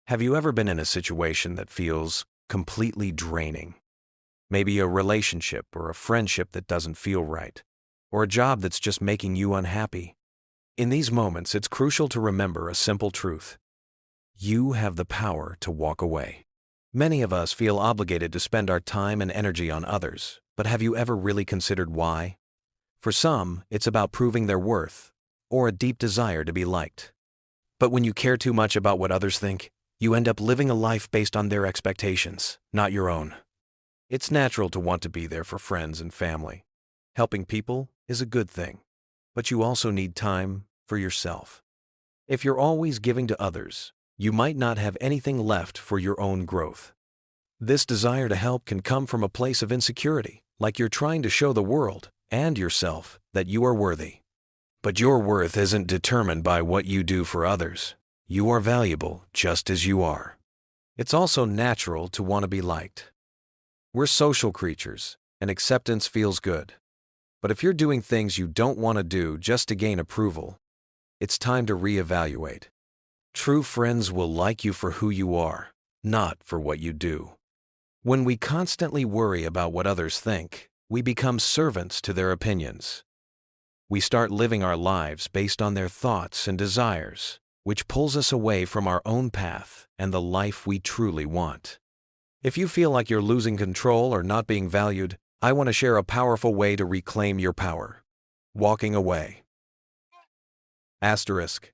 Have you ever been in a situation that feels completely draining? Maybe a relationship or a friendship that doesn't feel right, or a job that's just making you unhappy. In these moments, it's crucial to remember a simple truth. You have the power to walk away. Many of us feel obligated to spend our time and energy on others, but have you ever really considered why? For some, it's about proving their worth, or a deep desire to be liked. But when you care too much about what others think, you end up living a life based on their expectations, not your own. It's natural to want to be there for friends and family. Helping people is a good thing, but you also need time for yourself. If you're always giving to others, you might not have anything left for your own growth. This desire to help can come from a place of insecurity, like you're trying to show the world and yourself that you are worthy. But your worth isn't determined by what you do for others. You are valuable just as you are. It's also natural to want to be liked. We're social creatures, and acceptance feels good. But if you're doing things you don't want to do just to gain approval, it's time to reevaluate. True friends will like you for who you are, not for what you do. When we constantly worry about what others think, we become servants to their opinions. We start living our lives based on their thoughts and desires, which pulls us away from our own path and the life we truly want. If you feel like you're losing control or not being valued, I want to share a powerful way to reclaim your power. Walking away. Asterisk.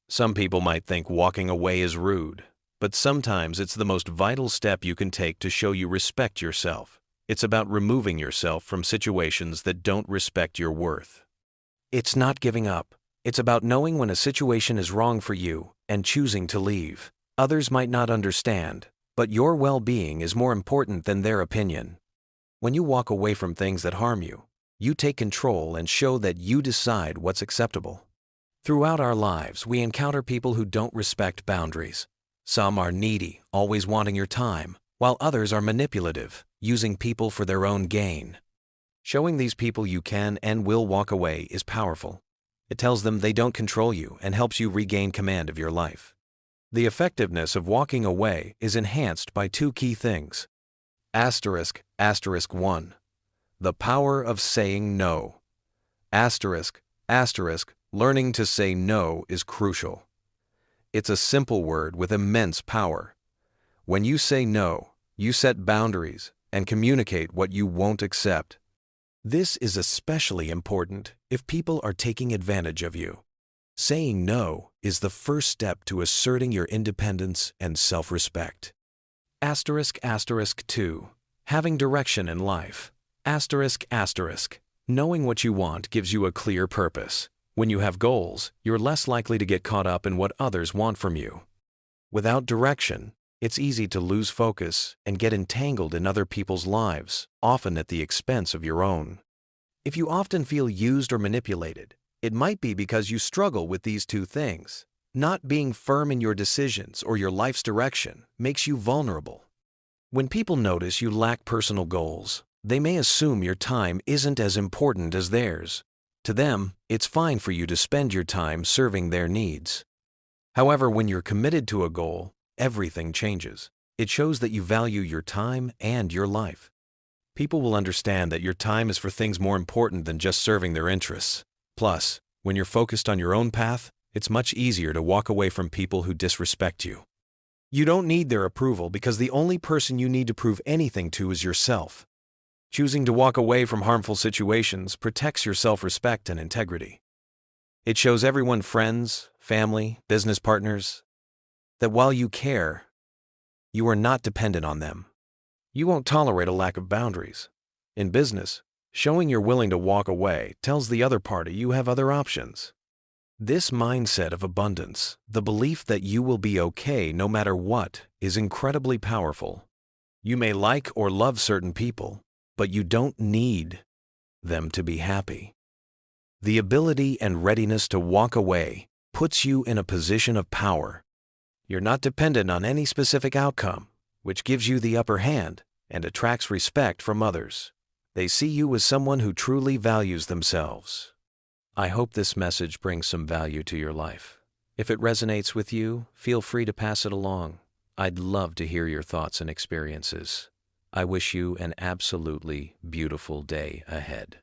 Some people might think walking away is rude, but sometimes it's the most vital step you can take to show you respect yourself. It's about removing yourself from situations that don't respect your worth. It's not giving up. It's about knowing when a situation is wrong for you and choosing to leave. Others might not understand, but your well-being is more important than their opinion. When you walk away from things that harm you, you take control and show that you decide what's acceptable. Throughout our lives, we encounter people who don't respect boundaries. Some are needy, always wanting your time, while others are manipulative, using people for their own gain. Showing these people you can and will walk away is powerful. It tells them they don't control you and helps you regain command of your life. The effectiveness of walking away is enhanced by two key things. Asterisk 1. The power of saying no. Asterisk, learning to say no is crucial. It's a simple word with immense power. When you say no, you set boundaries and communicate what you won't accept. This is especially important if people are taking advantage of you. Saying no is the first step to asserting your independence and self-respect. Asterisk 2. Having direction in life. Asterisk. Knowing what you want gives you a clear purpose. When you have goals, you're less likely to get caught up in what others want from you. Without direction, it's easy to lose focus and get entangled in other people's lives, often at the expense of your own. If you often feel used or manipulated, it might be because you struggle with these two things. Not being firm in your decisions or your life's direction makes you vulnerable. When people notice you lack personal goals, they may assume your time isn't as important as theirs. To them, it's fine for you to spend your time serving their needs. However, when you're committed to a goal, everything changes. It shows that you value your time and your life. People will understand that your time is for things more important than just serving their interests. Plus, when you're focused on your own path, it's much easier to walk away from people who disrespect you. You don't need their approval because the only person you need to prove anything to is yourself. Choosing to walk away from harmful situations protects your self-respect and integrity. It shows everyone, friends, family, business partners, that while you care, you are not dependent on them. You won't tolerate a lack of boundaries. In business, showing you're willing to walk away tells the other party you have other options. This mindset of abundance, the belief that you will be okay no matter what, is incredibly powerful. You may like or love certain people, but you don't need them to be happy. The ability and readiness to walk away puts you in a position of power. You're not dependent on any specific outcome, which gives you the upper hand and attracts respect from others. They see you as someone who truly values themselves. I hope this message brings some value to your life. If it resonates with you, feel free to pass it along. I'd love to hear your thoughts and experiences. I wish you an absolutely beautiful day ahead.